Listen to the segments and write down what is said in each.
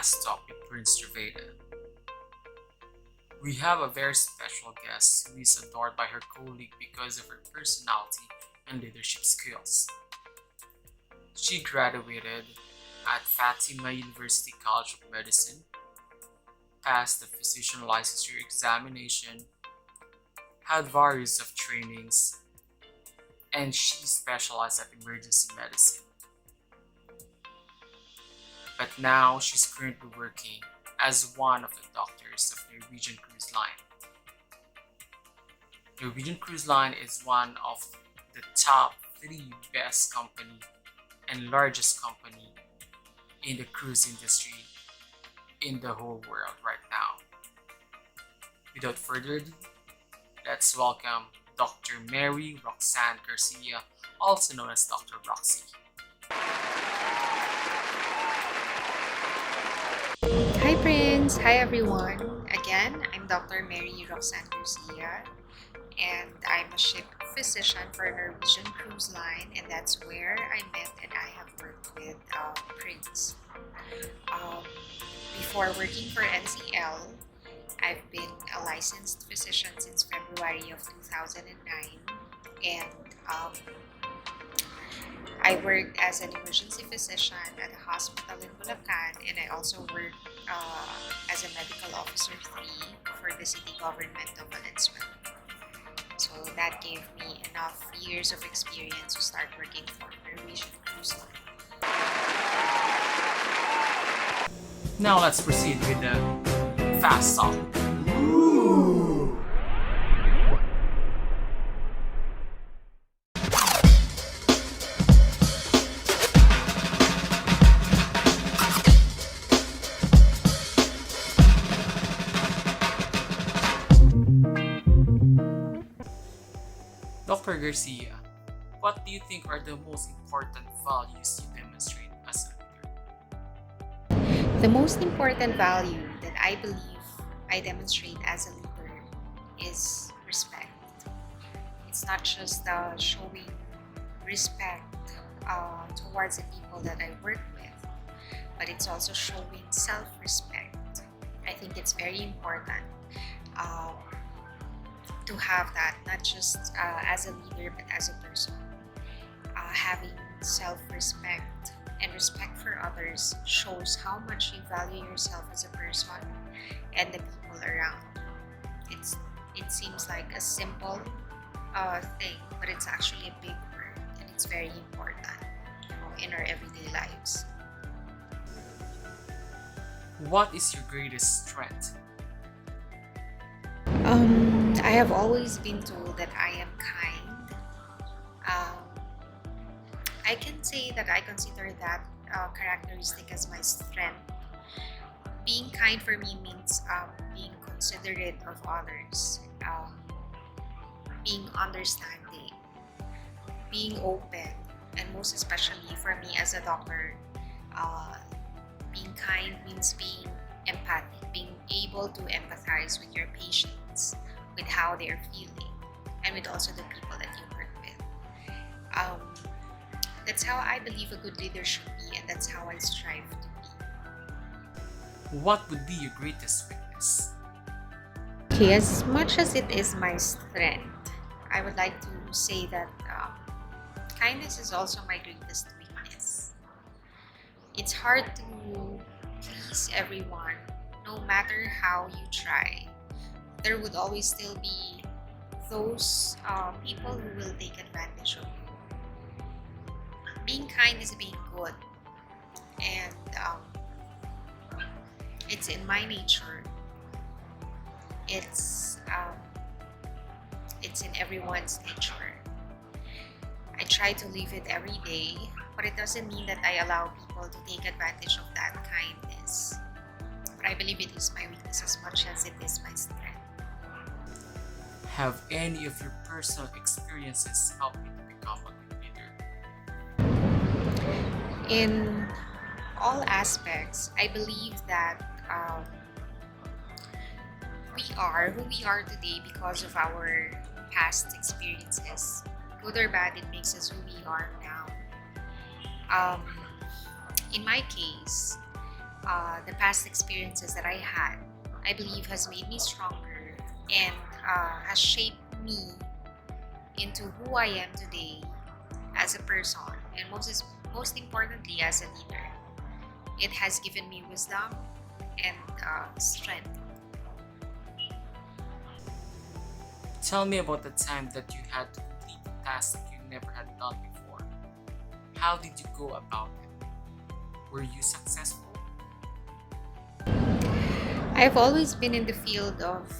Fast Talk with Prince Jivedah. We have a very special guest who is adored by her colleague because of her personality and leadership skills. She graduated at Fatima University College of Medicine, passed the physician licensure examination, had various of trainings, and she specialized at emergency medicine. But now she's currently working as one of the doctors of Norwegian Cruise Line. Norwegian Cruise Line is one of the top 3 best company and largest company in the cruise industry in the whole world right now. Without further ado, let's welcome Dr. Mary Roxanne Garcia, also known as Dr. Roxy. Hi Prince! Hi everyone! Again, I'm Dr. Mary Roxanne Garcia and I'm a ship physician for Norwegian Cruise Line, and that's where I met and I have worked with Prince. Before working for NCL, I've been a licensed physician since February of 2009, and I worked as an emergency physician at a hospital in Bulacan, and I also worked as a medical officer 3 for the city government of Valenzuela. So that gave me enough years of experience to start working for Norwegian Cruise Line. Now let's proceed with the Fast Talk. Dr. Garcia, what do you think are the most important values you demonstrate as a leader? The most important value that I believe I demonstrate as a leader is respect. It's not just showing respect towards the people that I work with, but it's also showing self-respect. I think it's very important to have that, not just as a leader but as a person. Having self-respect and respect for others shows how much you value yourself as a person and the people around. It seems like a simple thing, but it's actually a big word, and it's very important in our everyday lives. What is your greatest strength? I have always been told that I am kind. I can say that I consider that characteristic as my strength. Being kind for me means being considerate of others, being understanding, being open, and most especially for me as a doctor, being kind means being empathic, being able to empathize with your patients, with how they're feeling, and with also the people that you work with. That's how I believe a good leader should be, and that's how I strive to be. What would be your greatest weakness? Okay, as much as it is my strength, I would like to say that kindness is also my greatest weakness. It's hard to please everyone, no matter how you try. There would always still be those people who will take advantage of you. Being kind is being good, and it's in my nature. It's in everyone's nature. I try to live it every day, but it doesn't mean that I allow people to take advantage of that kindness. But I believe it is my weakness as much as it is my strength. Have any of your personal experiences helped you to become a good leader? In all aspects, I believe that we are who we are today because of our past experiences. Good or bad, it makes us who we are now. In my case, The past experiences that I had, I believe, has made me stronger and has shaped me into who I am today as a person, and most importantly, as a leader. It has given me wisdom and strength. Tell me about the time that you had to complete a task that you never had done before. How did you go about it? Were you successful? I've always been in the field of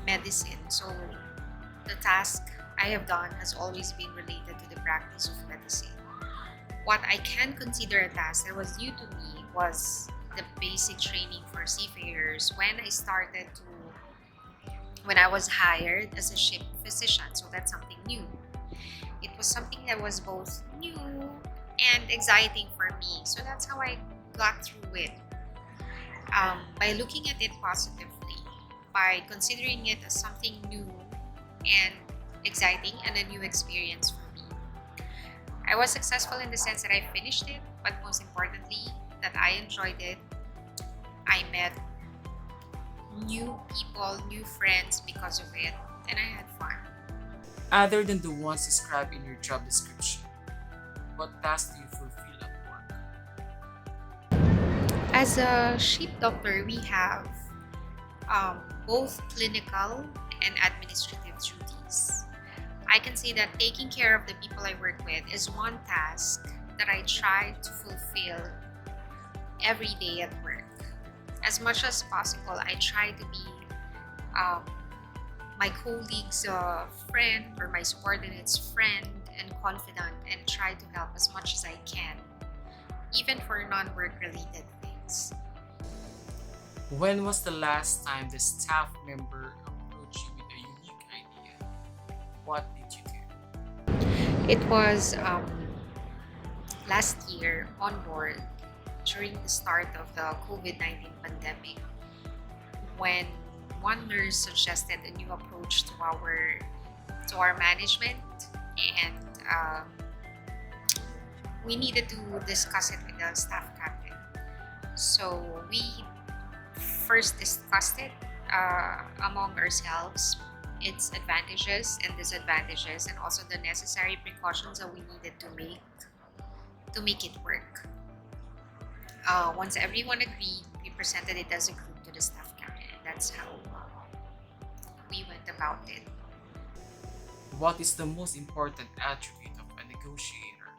medicine, so the task I have done has always been related to the practice of medicine. What I can consider a task that was new to me was the basic training for seafarers when I was hired as a ship physician. So that's something new. It was something that was both new and exciting for me. So that's how I got through it. By looking at it positively, by considering it as something new and exciting and a new experience for me. I was successful in the sense that I finished it, but most importantly, that I enjoyed it. I met new people, new friends because of it, and I had fun. Other than the ones described in your job description, what tasks do you fulfill at work? As a sheep doctor, we have both clinical and administrative duties. I can say that taking care of the people I work with is one task that I try to fulfill every day at work. As much as possible, I try to be um, my colleague's friend or my subordinate's friend and confidant, and try to help as much as I can, even for non-work related things. When was the last time the staff member approached you with a unique idea? What did you do? It was last year on board during the start of the COVID-19 pandemic, when one nurse suggested a new approach to our management, and we needed to discuss it with the staff captain. So we first discussed it among ourselves, its advantages and disadvantages, and also the necessary precautions that we needed to make it work. Once everyone agreed, we presented it as a group to the staff captain, and that's how we went about it. What is the most important attribute of a negotiator?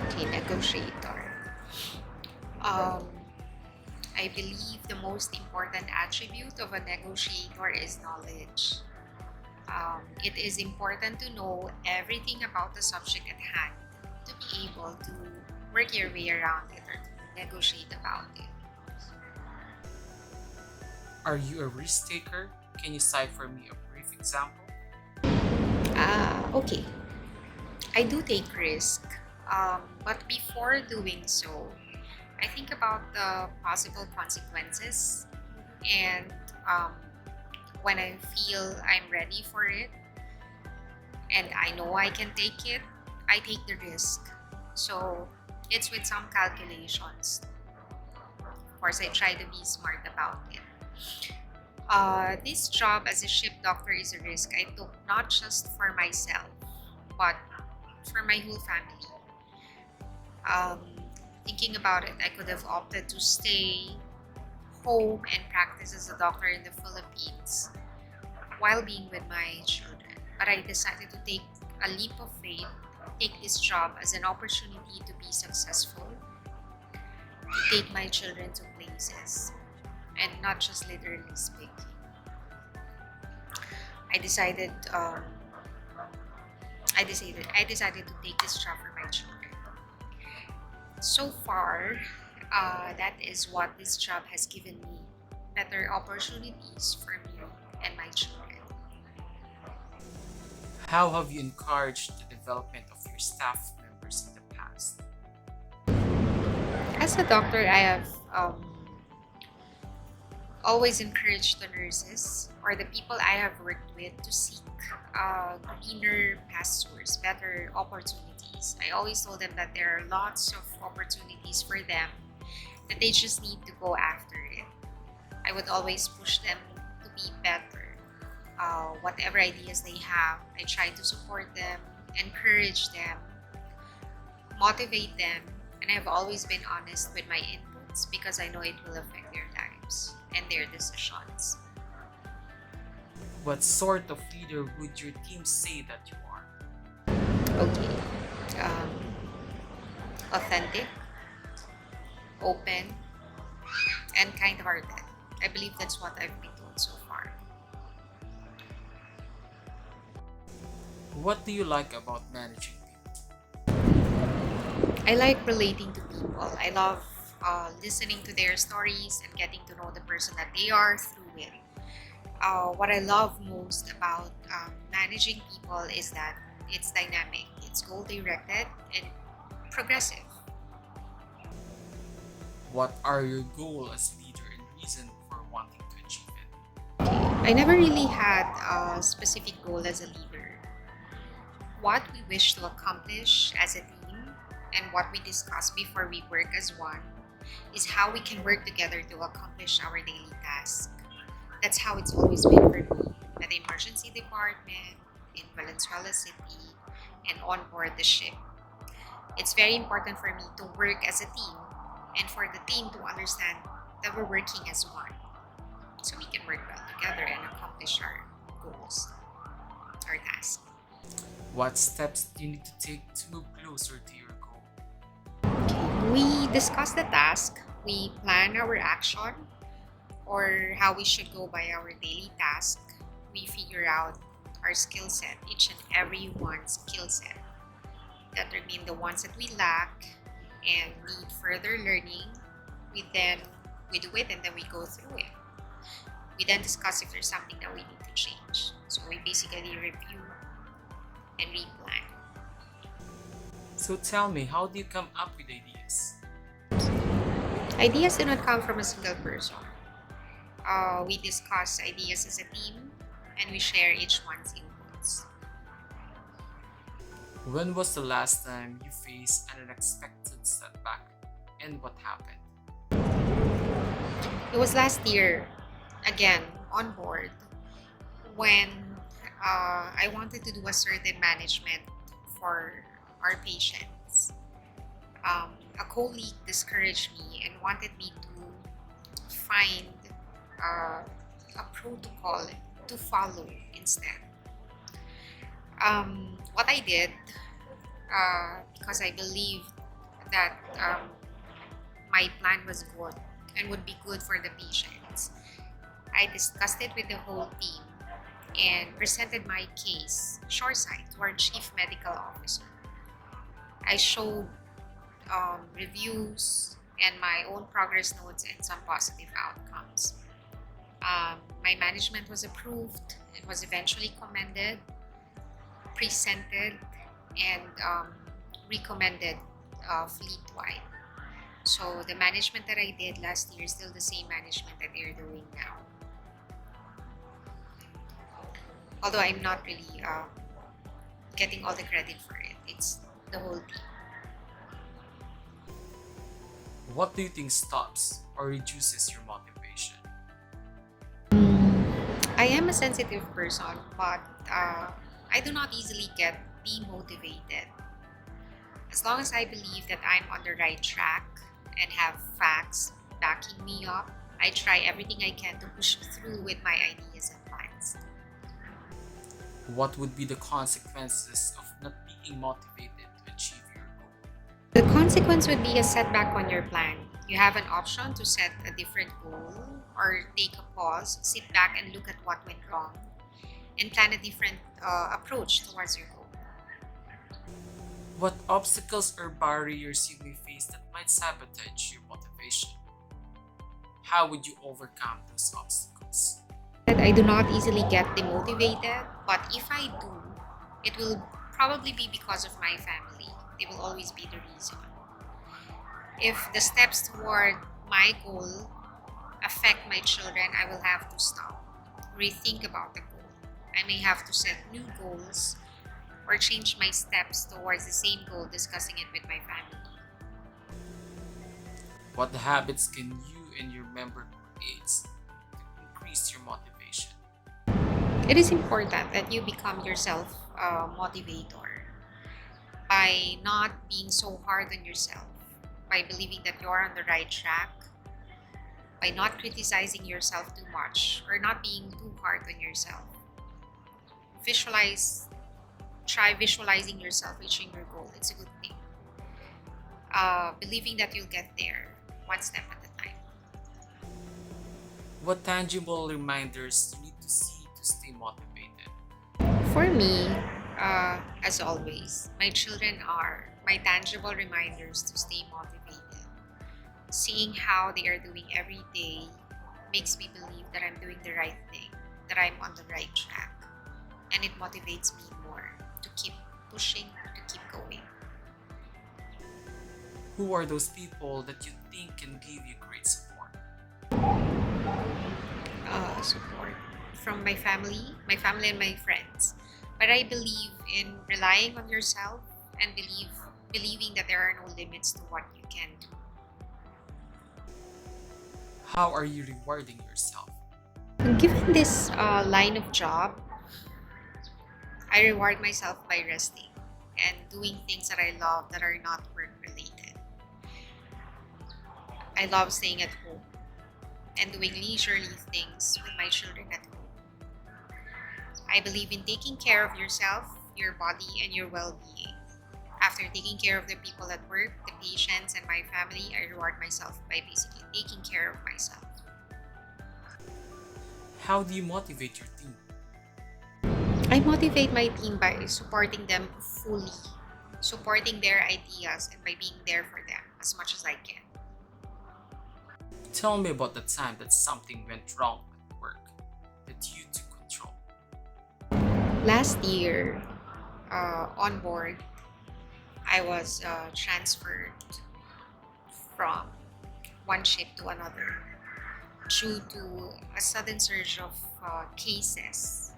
Okay, negotiator. Um, I believe the most important attribute of a negotiator is knowledge. It is important to know everything about the subject at hand to be able to work your way around it or to negotiate about it. Are you a risk taker? Can you cite for me a brief example? Okay. I do take risk, but before doing so, I think about the possible consequences, and um, when I feel I'm ready for it and I know I can take it, I take the risk. So it's with some calculations. Of course, I try to be smart about it. This job as a ship doctor is a risk I took not just for myself, but for my whole family. Um, Thinking about it, I could have opted to stay home and practice as a doctor in the Philippines while being with my children. But I decided to take a leap of faith, take this job as an opportunity to be successful, to take my children to places, and not just literally speaking. I decided, um, I decided to take this job for my children. So far, that is what this job has given me: better opportunities for me and my children. How have you encouraged the development of your staff members in the past? As a doctor, I have always encouraged the nurses or the people I have worked with to seek greener pastures, better opportunities. opportunities. I always told them that there are lots of opportunities for them, that they just need to go after it. I would always push them to be better. Whatever ideas they have, I try to support them, encourage them, motivate them, and I've always been honest with my inputs because I know it will affect their lives and their decisions. What sort of leader would your team say that you are? Okay. Um, Authentic, open, and kind-hearted. I believe that's what I've been told so far. What do you like about managing people? I like relating to people. I love listening to their stories and getting to know the person that they are through it. What I love most about managing people is that it's dynamic, it's goal directed, and progressive. What are your goals as leader and reason for wanting to achieve it? I never really had a specific goal as a leader. What we wish to accomplish as a team and what we discuss before we work as one is how we can work together to accomplish our daily tasks. That's how it's always been for me at the emergency department, in Valenzuela City, and on board the ship. It's very important for me to work as a team and for the team to understand that we're working as one so we can work well together and accomplish our goals, our tasks. What steps do you need to take to move closer to your goal? We discuss the task, we plan our action or how we should go by our daily task. We figure out our skill set, each and every one's skill set, determine the ones that we lack and need further learning. We do it and then we go through it. We then discuss if there's something that we need to change. So we basically review and replan. So tell me, how do you come up with ideas? Ideas do not come from a single person. We discuss ideas as a team and we share each one's inputs. When was the last time you faced an unexpected setback and what happened? It was last year, again, on board, when I wanted to do a certain management for our patients. A colleague discouraged me and wanted me to find a protocol to follow instead. What I did, because I believed that my plan was good and would be good for the patients, I discussed it with the whole team and presented my case shoreside to our chief medical officer. I showed reviews and my own progress notes and some positive outcomes. My management was approved and was eventually commended, presented, and recommended fleet-wide. So the management that I did last year is still the same management that they're doing now. Although I'm not really getting all the credit for it, it's the whole team. What do you think stops or reduces your motivation? I am a sensitive person, but I do not easily get demotivated. As long as I believe that I'm on the right track and have facts backing me up, I try everything I can to push through with my ideas and plans. What would be the consequences of not being motivated to achieve your goal? The consequence would be a setback on your plan. You have an option to set a different goal or take a pause, sit back and look at what went wrong, and plan a different approach towards your goal. What obstacles or barriers you may face that might sabotage your motivation? How would you overcome those obstacles? That I do not easily get demotivated, but if I do, it will probably be because of my family. They will always be the reason. If the steps toward my goal affect my children, I will have to stop, rethink about the goal. I may have to set new goals or change my steps towards the same goal, discussing it with my family. What habits can you and your member create to increase your motivation? It is important that you become yourself a motivator by not being so hard on yourself, by believing that you're on the right track, by not criticizing yourself too much or not being too hard on yourself. Visualize, try visualizing yourself reaching your goal. It's a good thing. Believing that you'll get there one step at a time. What tangible reminders you need to see to stay motivated? For me, as always, my children are my tangible reminders to stay motivated. Seeing how they are doing every day makes me believe that I'm doing the right thing, that I'm on the right track, and it motivates me more to keep pushing, to keep going. Who are those people that you think can give you great support? Support from my family and my friends. But I believe in relying on yourself and believing that there are no limits to what you can do. How are you rewarding yourself? Given this line of job, I reward myself by resting and doing things that I love that are not work related. I love staying at home and doing leisurely things with my children at home. I believe in taking care of yourself, your body, and your well-being. After taking care of the people at work, the patients, and my family, I reward myself by basically taking care of myself. How do you motivate your team? I motivate my team by supporting them fully, supporting their ideas, and by being there for them as much as I can. Tell me about the time that something went wrong at work that you took control. Last year, on board, I was transferred from one ship to another due to a sudden surge of cases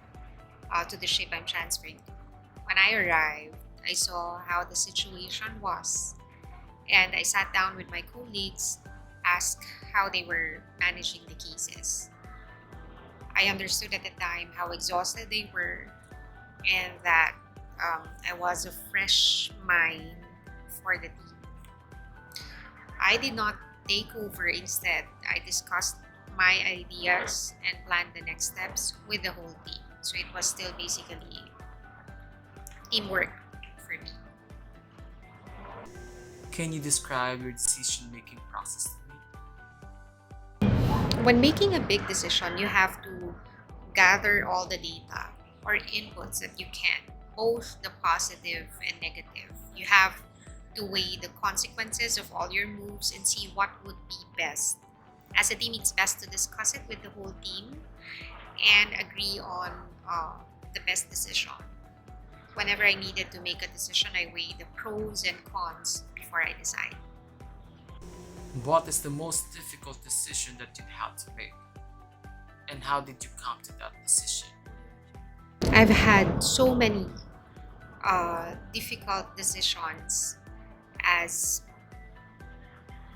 to the ship I'm transferring to. When I arrived, I saw how the situation was, and I sat down with my colleagues, asked how they were managing the cases. I understood at the time how exhausted they were, and that I was a fresh mind for the team. I did not take over. Instead, I discussed my ideas and planned the next steps with the whole team. So it was still basically teamwork for me. Can you describe your decision-making process to me? When making a big decision, you have to gather all the data or inputs that you can, both the positive and negative. You have to weigh the consequences of all your moves and see what would be best. As a team, it's best to discuss it with the whole team and agree on the best decision. Whenever I needed to make a decision, I weigh the pros and cons before I decide. What is the most difficult decision that you had to make? And how did you come to that decision? I've had so many difficult decisions as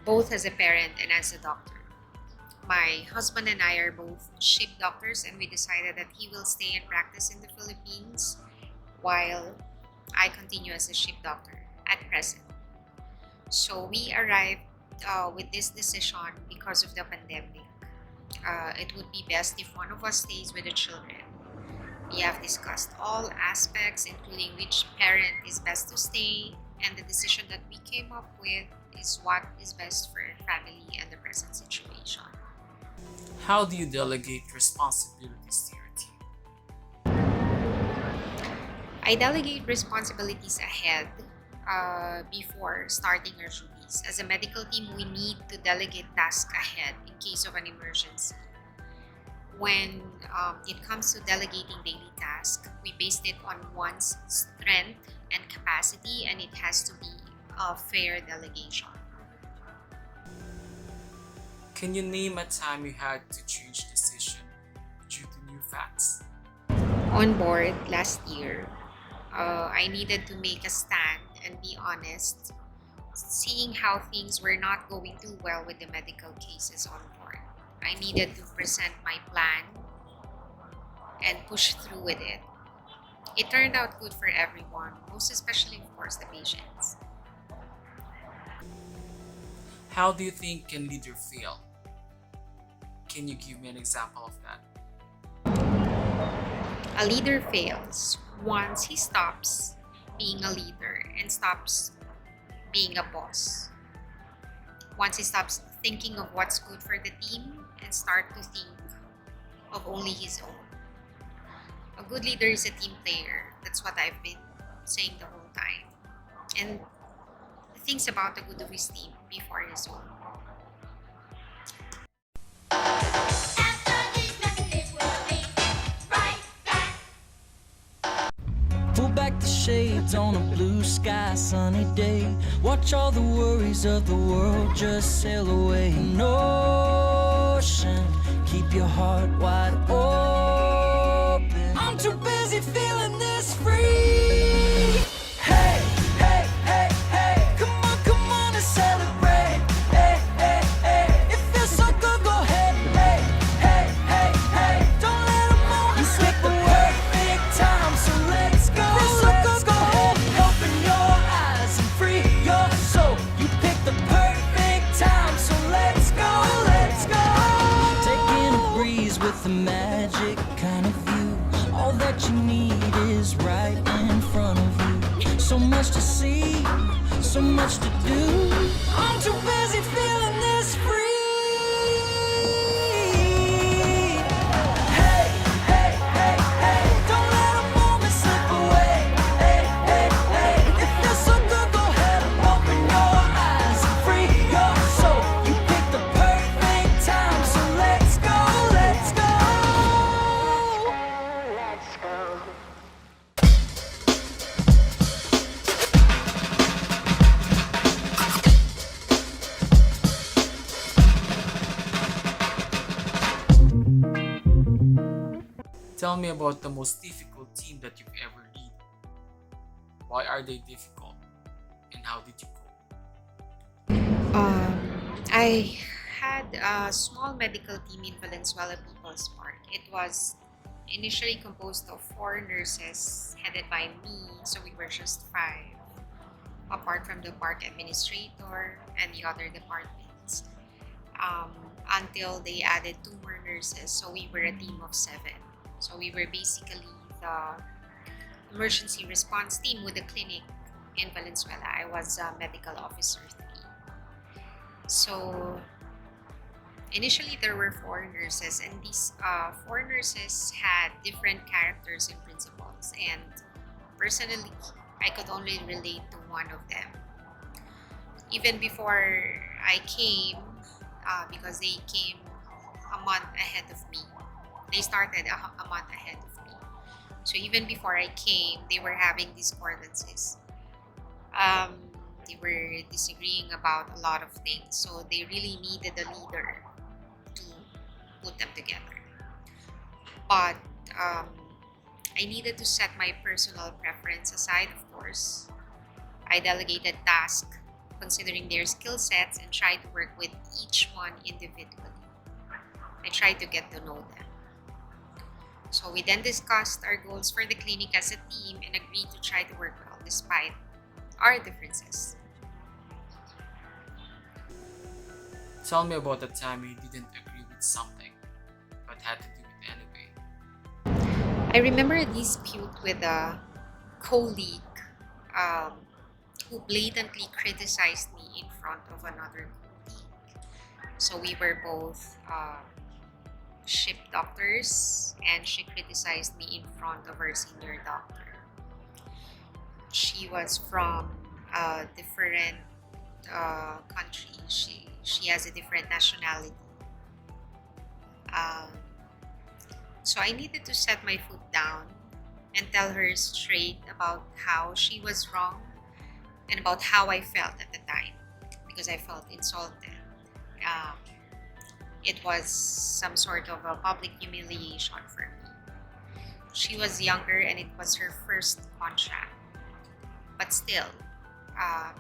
both as a parent and as a doctor. My husband and I are both ship doctors, and we decided that he will stay and practice in the Philippines while I continue as a ship doctor at present. So we arrived with this decision because of the pandemic. It would be best if one of us stays with the children. We have discussed all aspects, including which parent is best to stay, and the decision that we came up with is what is best for the family and the present situation. How do you delegate responsibilities to your team? I delegate responsibilities ahead before starting our duties. As a medical team, we need to delegate tasks ahead in case of an emergency. When it comes to delegating daily tasks, we based it on one's strength and capacity, and it has to be a fair delegation. Can you name a time you had to change decision due to new facts? On board last year, I needed to make a stand and be honest, seeing how things were not going too well with the medical cases on board. I needed to present my plan and push through with it. It turned out good for everyone, most especially, of course, the patients. How do you think can leader fail? Can you give me an example of that? A leader fails once he stops being a leader and stops being a boss. Once he stops thinking of what's good for the team and start to think of only his own. A good leader is a team player. That's what I've been saying the whole time. And thinks about the good of his team before his own. After these messages, we'll be right back. Pull back the shades on a blue sky, sunny day. Watch all the worries of the world just sail away. An ocean, keep your heart wide open. I'm too busy feeling this free. Hey, hey, hey, hey, come on and celebrate. Hey, hey, hey, it feels so good, go ahead. Hey, hey, hey, hey, don't let a moment slip away. Perfect time, so let's go. Let's go ahead, open your eyes and free your soul. You picked the perfect time, so let's go. Let's go. Taking a breeze with the magic kind of view. All that you need is right in front of you. So much to see, so much to do. I'm too busy feeling this free. Hey, hey, hey, hey, don't let a moment slip away. Hey, hey, hey, it feels so good, go ahead and open your eyes and free your soul. You picked the perfect time, so let's go, let's go. Let's go. Tell me about the most difficult team that you've ever led. Why are they difficult? And how did you cope? I had a small medical team in Valenzuela People's Park. It was initially composed of 4 nurses headed by me, so we were just 5, apart from the park administrator and the other departments. Until they added 2 more nurses, so we were a team of 7. So we were basically the emergency response team with the clinic in Valenzuela. I was a medical officer 3. So initially there were 4 nurses, and these 4 nurses had different characters and principles, and personally I could only relate to one of them. Even before I came, because they came a month ahead of me. They started a month ahead of me. So even before I came, they were having discordances. They were disagreeing about a lot of things. So they really needed a leader to put them together. But I needed to set my personal preference aside, of course. I delegated tasks considering their skill sets and tried to work with each one individually. I tried to get to know them. So we then discussed our goals for the clinic as a team and agreed to try to work well despite our differences. Tell me about the time you didn't agree with something, but had to do it anyway. I remember a dispute with a colleague who blatantly criticized me in front of another colleague. So we were both ship doctors, and she criticized me in front of her senior doctor. She was from a different country. She has a different nationality. So I needed to set my foot down and tell her straight about how she was wrong and about how I felt at the time, because I felt insulted. It was some sort of a public humiliation for me. She was younger and it was her first contract. But still, uh,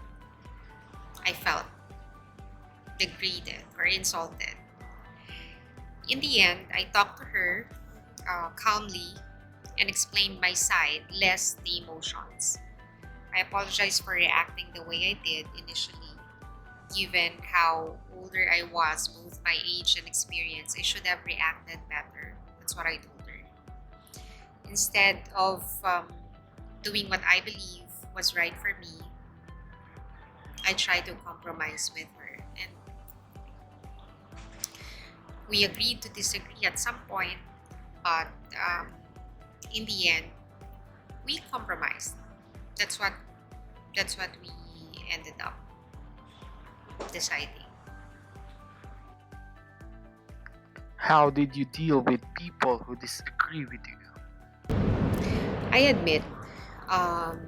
I felt degraded or insulted. In the end, I talked to her calmly and explained my side, less the emotions. I apologized for reacting the way I did initially. Given how older I was, both my age and experience, I should have reacted better. That's what I told her. Instead of doing what I believe was right for me, I tried to compromise with her. And we agreed to disagree at some point, but in the end, we compromised. That's what we ended up deciding. How did you deal with people who disagree with you? I admit, um,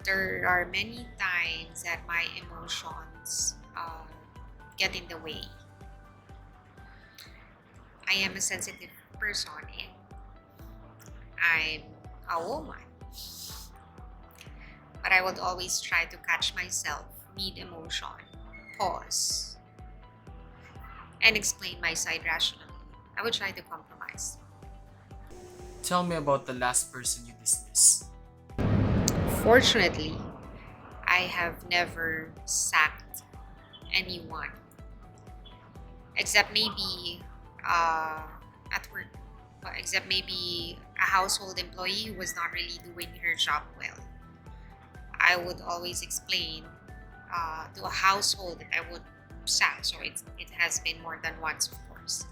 there are many times that my emotions get in the way. I am a sensitive person and I'm a woman. But I would always try to catch myself mid emotion, pause, and explain my side rationally. I would try to compromise. Tell me about the last person you dismissed. Fortunately, I have never sacked anyone except maybe at work, except maybe a household employee who was not really doing her job well. I would always explain to a household that I would sack, so it has been more than once, of course,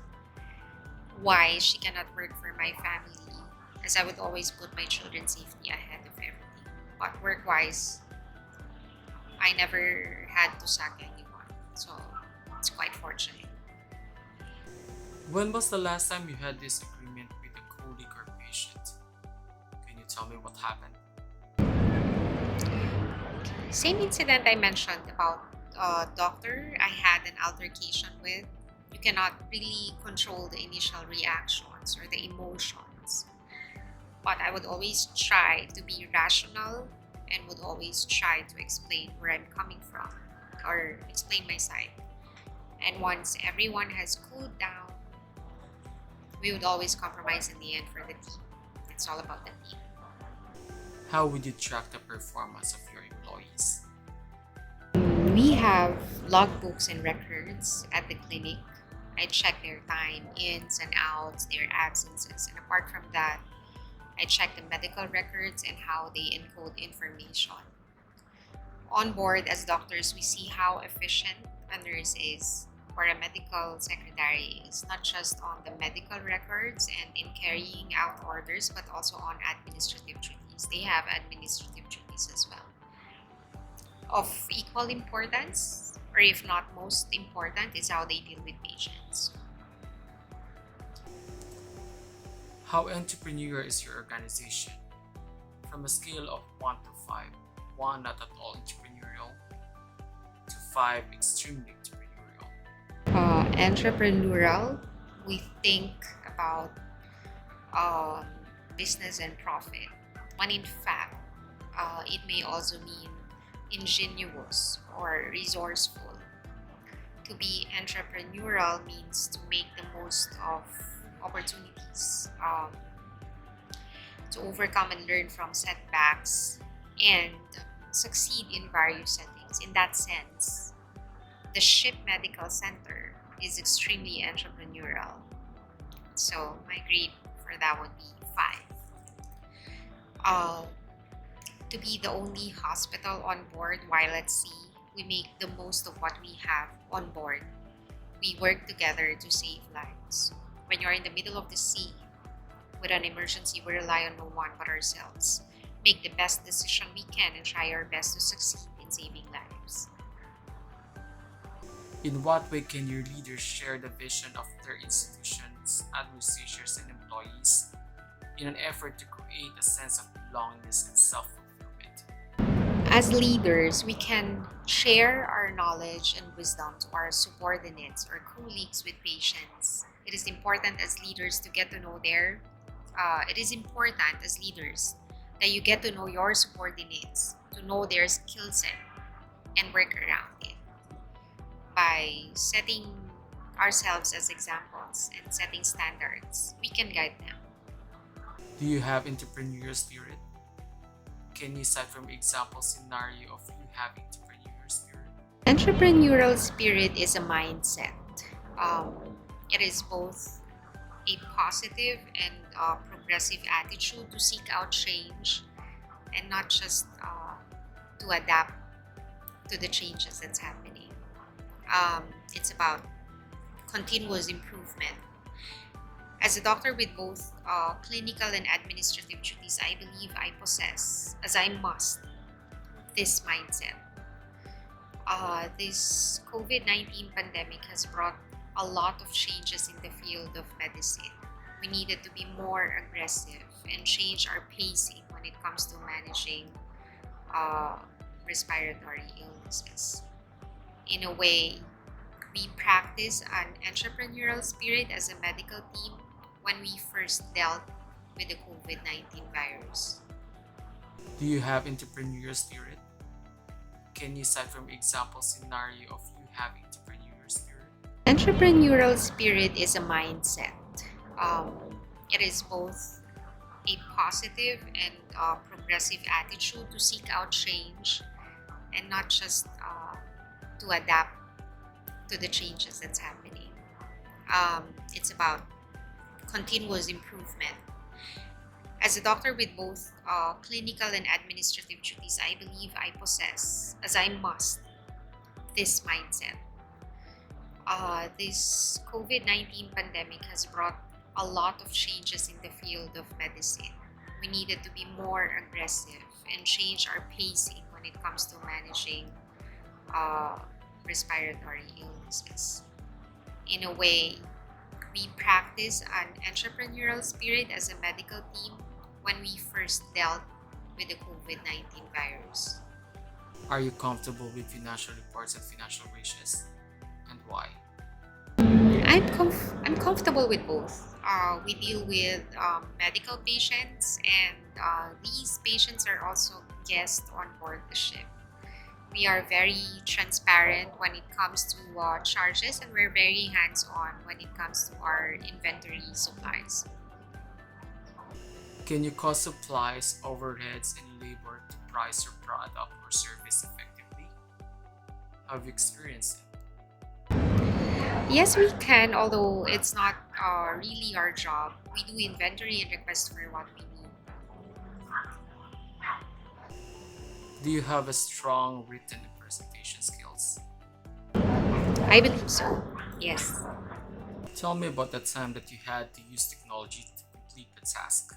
why she cannot work for my family, as I would always put my children's safety ahead of everything. But work-wise, I never had to sack anyone, so it's quite fortunate. When was the last time you had this agreement with a colleague or patient? Can you tell me what happened? Same incident I mentioned about doctor I had an altercation with. You cannot really control the initial reactions or the emotions. But I would always try to be rational and would always try to explain where I'm coming from or explain my side. And once everyone has cooled down, we would always compromise in the end for the team. It's all about the team. How would you track the performance of your employees? We have logbooks and records at the clinic. I check their time ins and outs, their absences, and apart from that, I check the medical records and how they encode information. On board as doctors, we see how efficient a nurse is or a medical secretary is, not just on the medical records and in carrying out orders, but also on administrative duties. They have administrative duties as well. Of equal importance, or if not most important, is how they deal with patients. How entrepreneurial is your organization? From a scale of 1 to 5, 1 not at all entrepreneurial, to 5 extremely entrepreneurial. Entrepreneurial, we think about business and profit. When in fact, it may also mean ingenious or resourceful. To be entrepreneurial means to make the most of opportunities, to overcome and learn from setbacks, and succeed in various settings. In that sense, the SHIP Medical Center is extremely entrepreneurial. So my grade for that would be 5. To be the only hospital on board while at sea, we make the most of what we have on board. We work together to save lives. When you're in the middle of the sea with an emergency, we rely on no one but ourselves. Make the best decision we can and try our best to succeed in saving lives. In what way can your leaders share the vision of their institutions, administrations, and employees in an effort to create a sense of belongingness and self-fulfillment? As leaders, we can share our knowledge and wisdom to our subordinates or colleagues with patients. It is important as leaders to get to know their it is important as leaders that you get to know your subordinates, to know their skill set, and work around it by setting ourselves as examples and setting standards. We can guide them. Do you have entrepreneurial spirit? Can you cite from example scenario of you having entrepreneurial spirit? Entrepreneurial spirit is a mindset. Um, it is both a positive and progressive attitude to seek out change and not just to adapt to the changes that's happening. It's about continuous improvement. As a doctor with both clinical and administrative duties, I believe I possess, as I must, this mindset. This COVID-19 pandemic has brought a lot of changes in the field of medicine. We needed to be more aggressive and change our pacing when it comes to managing respiratory illnesses. In a way, we practice an entrepreneurial spirit as a medical team when we first dealt with the COVID-19 virus. Do you have entrepreneurial spirit? Can you cite from example scenario of you having entrepreneurial spirit? Entrepreneurial spirit is a mindset. Um, it is both a positive and progressive attitude to seek out change and not just to adapt to the changes that's happening. It's about continuous improvement. As a doctor with both clinical and administrative duties, I believe I possess, as I must, this mindset. This COVID-19 pandemic has brought a lot of changes in the field of medicine. We needed to be more aggressive and change our pacing when it comes to managing respiratory illnesses. In a way, we practice an entrepreneurial spirit as a medical team when we first dealt with the COVID-19 virus. Are you comfortable with financial reports and financial ratios? And why? I'm comfortable with both. We deal with medical patients, and these patients are also guests on board the ship. We are very transparent when it comes to charges, and we're very hands-on when it comes to our inventory supplies. Can you cost supplies, overheads, and labor to price your product or service effectively? Have you experienced it? Yes, we can, although it's not really our job. We do inventory and request for what we need. Do you have a strong written and presentation skills? I believe so. Yes. Tell me about the time that you had to use technology to complete the task.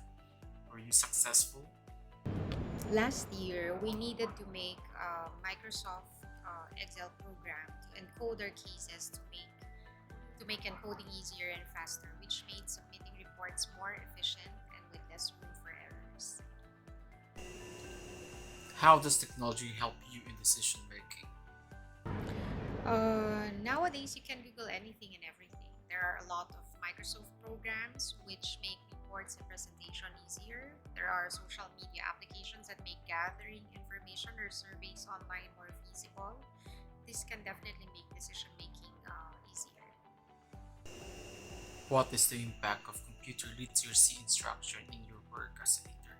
Were you successful? Last year, we needed to make a Microsoft Excel program to encode our cases to make encoding easier and faster, which made submitting reports more efficient and with less room for errors. How does technology help you in decision making? Nowadays, you can Google anything and everything. There are a lot of Microsoft programs which make reports and presentation easier. There are social media applications that make gathering information or surveys online more feasible. This can definitely make decision making easier. What is the impact of computer literacy instruction in your work as a leader?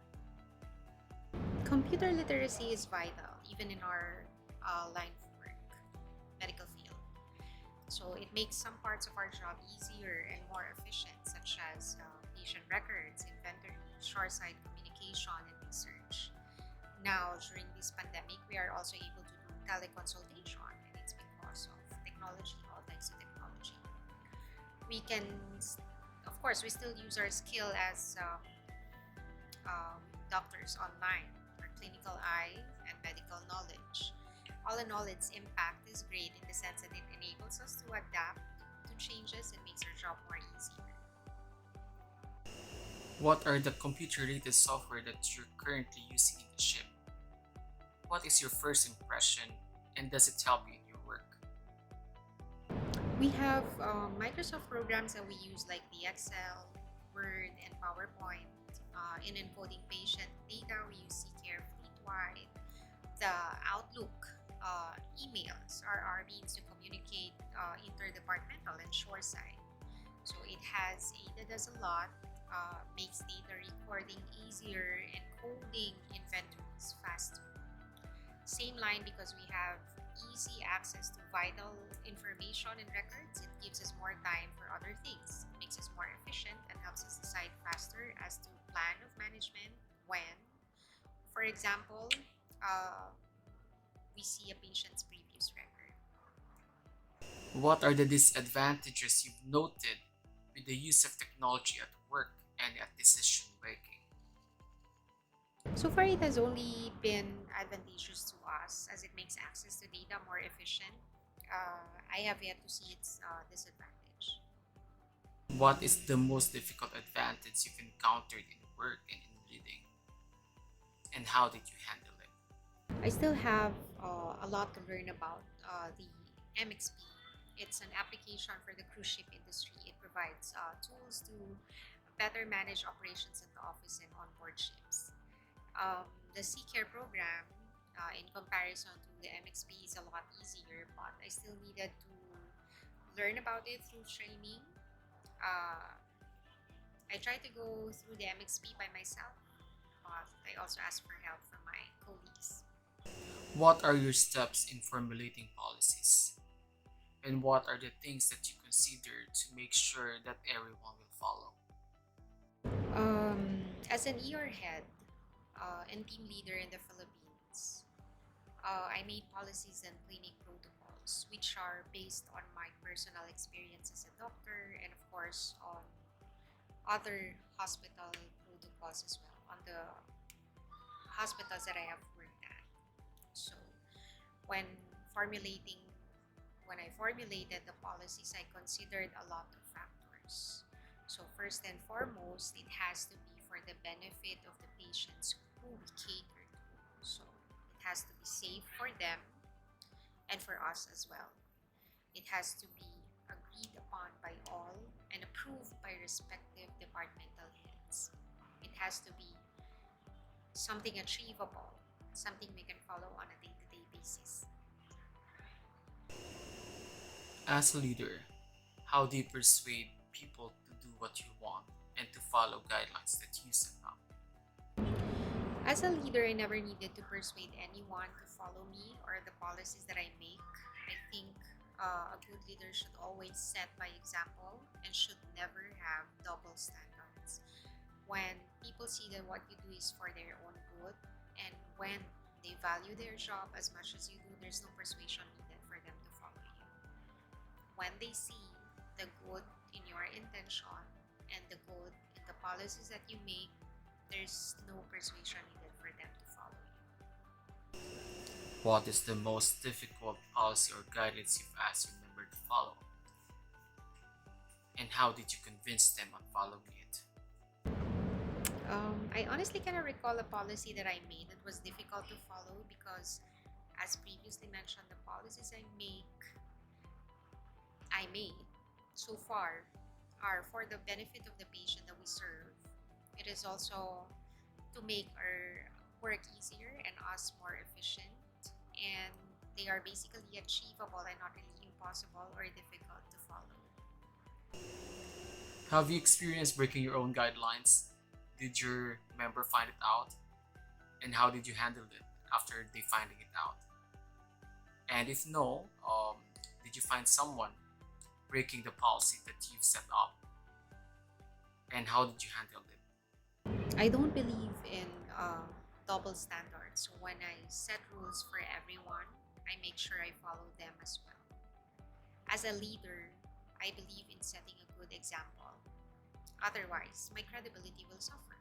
Computer literacy is vital, even in our line of work, medical field. So it makes some parts of our job easier and more efficient, such as patient records, inventory, shoreside communication, and research. Now, during this pandemic, we are also able to do teleconsultation, and it's because of technology, all thanks to technology. We can, of course, we still use our skill as doctors online, our clinical eye and medical knowledge. All in all, its impact is great in the sense that it enables us to adapt to changes and makes our job more easier. What are the computer-related software that you're currently using in the ship? What is your first impression, and does it help you in your work? We have Microsoft programs that we use like the Excel, Word, and PowerPoint. in encoding patient data, we use CCare fleet-wide. The Outlook emails are our means to communicate interdepartmental and shoreside. So it has aided us a lot, makes data recording easier and coding inventories faster. Same line, because we have easy access to vital information and records, it gives us more time for other things, makes us more efficient, and helps us decide faster as to plan of management when, for example, we see a patient's previous record. What are the disadvantages you've noted with the use of technology at work and at decision making? So far, it has only been advantageous to us as it makes access to data more efficient. I have yet to see its disadvantage. What is the most difficult advantage you've encountered in work and in leading? And how did you handle it? I still have a lot to learn about the MXP. It's an application for the cruise ship industry. It provides tools to better manage operations in the office and onboard ships. The CCare program, in comparison to the MXP, is a lot easier, but I still needed to learn about it through training. I tried to go through the MXP by myself, but I also asked for help from my colleagues. What are your steps in formulating policies? And what are the things that you consider to make sure that everyone will follow? As an ER head and team leader in the Philippines, I made policies and clinic protocols which are based on my personal experience as a doctor and, of course, on other hospital protocols as well, on the hospitals that I have worked at. So, when formulating when I formulated the policies, I considered a lot of factors. So first and foremost, it has to be for the benefit of the patients who we cater to. So it has to be safe for them and for us as well. It has to be agreed upon by all and approved by respective departmental heads. It has to be something achievable, something we can follow on a day-to-day basis. As a leader, how do you persuade people to do what you want and to follow guidelines that you set up? As a leader, I never needed to persuade anyone to follow me or the policies that I make. I think a good leader should always set by example and should never have double standards. When people see that what you do is for their own good, and when they value their job as much as you do, there's no persuasion needed for them to follow you. When they see the good in your intention and the good in the policies that you make, there's no persuasion needed for them to follow you. What is the most difficult policy or guidance you've asked your member to follow? And how did you convince them on following it? I honestly cannot recall a policy that I made that was difficult to follow because, as previously mentioned, the policies I made so far are for the benefit of the patient that we serve. It is also to make our work easier and us more efficient, and they are basically achievable and not really impossible or difficult to follow. Have you experienced breaking your own guidelines? Did your member find it out? And how did you handle it after they finding it out? And if no, did you find someone breaking the policy that you've set up? And how did you handle it? I don't believe in double standards. So when I set rules for everyone, I make sure I follow them as well. As a leader, I believe in setting a good example. Otherwise, my credibility will suffer.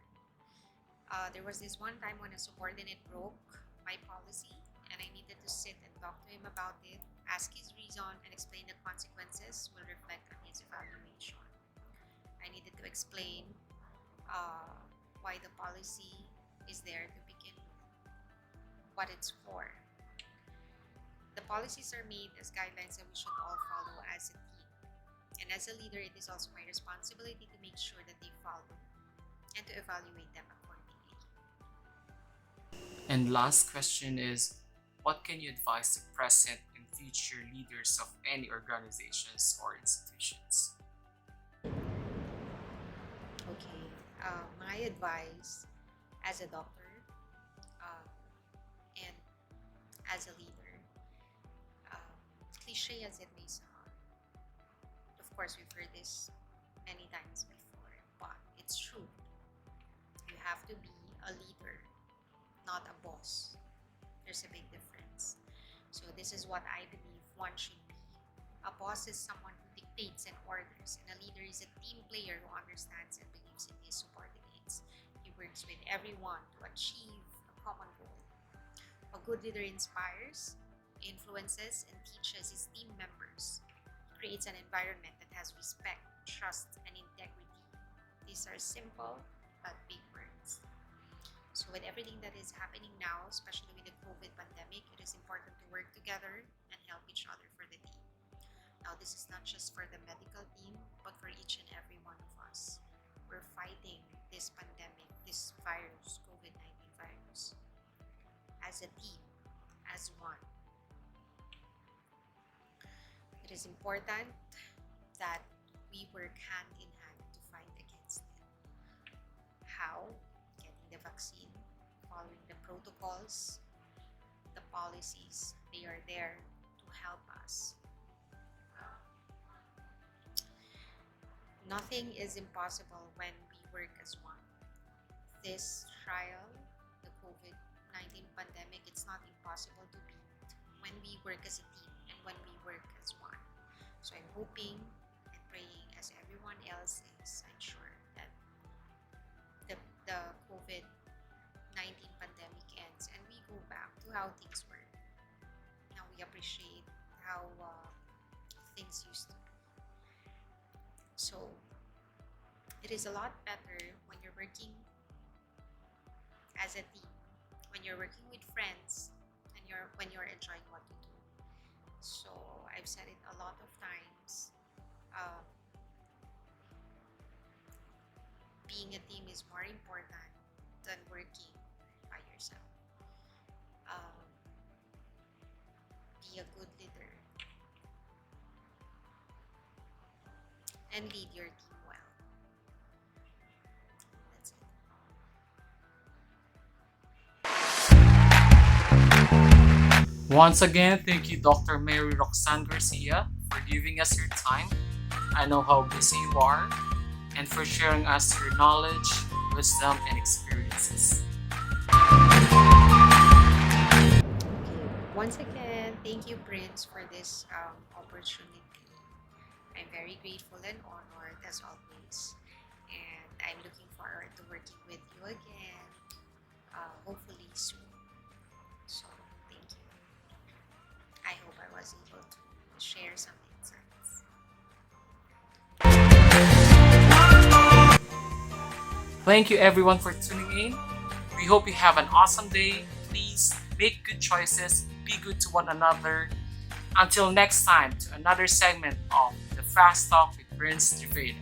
There was this one time when a subordinate broke my policy, and I needed to sit and talk to him about it, ask his reason, and explain the consequences will reflect on his evaluation. I needed to explain why the policy is there to begin with, what it's for. The policies are made as guidelines that we should all follow as a team. And as a leader, it is also my responsibility to make sure that they follow and to evaluate them accordingly. And last question is, what can you advise the present and future leaders of any organizations or institutions? Okay, my advice as a doctor um, and as a leader, um, cliche as it may sound, of course, we've heard this many times before, but it's true. You have to be a leader, not a boss. There's a big difference. So, this is what I believe one should be. A boss is someone who dictates and orders, and a leader is a team player who understands and believes in his subordinates. He works with everyone to achieve a common goal. A good leader inspires, influences, and teaches his team members. He creates an environment that has respect, trust, and integrity. These are simple but big words. So, with everything that is happening now, especially with the COVID pandemic, it is important to work together and help each other for the team. Now, this is not just for the medical team, but for each and every one of us. We're fighting this pandemic, this virus, COVID-19 virus, as a team, as one. It is important that we work hand in hand to fight against it. How? Getting the vaccine, following the protocols, the policies, they are there to help us. Nothing is impossible when we work as one. This trial, the COVID-19 pandemic, it's not impossible to beat when we work as a team and when we work as one. So I'm hoping and praying, as everyone else is, I'm sure that the COVID-19 pandemic ends and we go back to how things were. Now we appreciate how things used to be. So it is a lot better when you're working as a team, when you're working with friends, and when you're enjoying what you do. So I've said it a lot of times. Being a team is more important than working by yourself. Be a good leader and lead your team well. That's it. Once again, thank you, Dr. Mary Roxanne Garcia, for giving us your time. I know how busy you are, and for sharing us your knowledge, wisdom, and experiences. Okay. Once again, thank you, Prince, for this opportunity. I'm very grateful and honored as always, and I'm looking forward to working with you again, hopefully soon. So, thank you. I hope I was able to share some insights. Thank you, everyone, for tuning in. We hope you have an awesome day. Please make good choices, be good to one another. Until next time, to another segment of the Fast Talk with Prince Jivedah.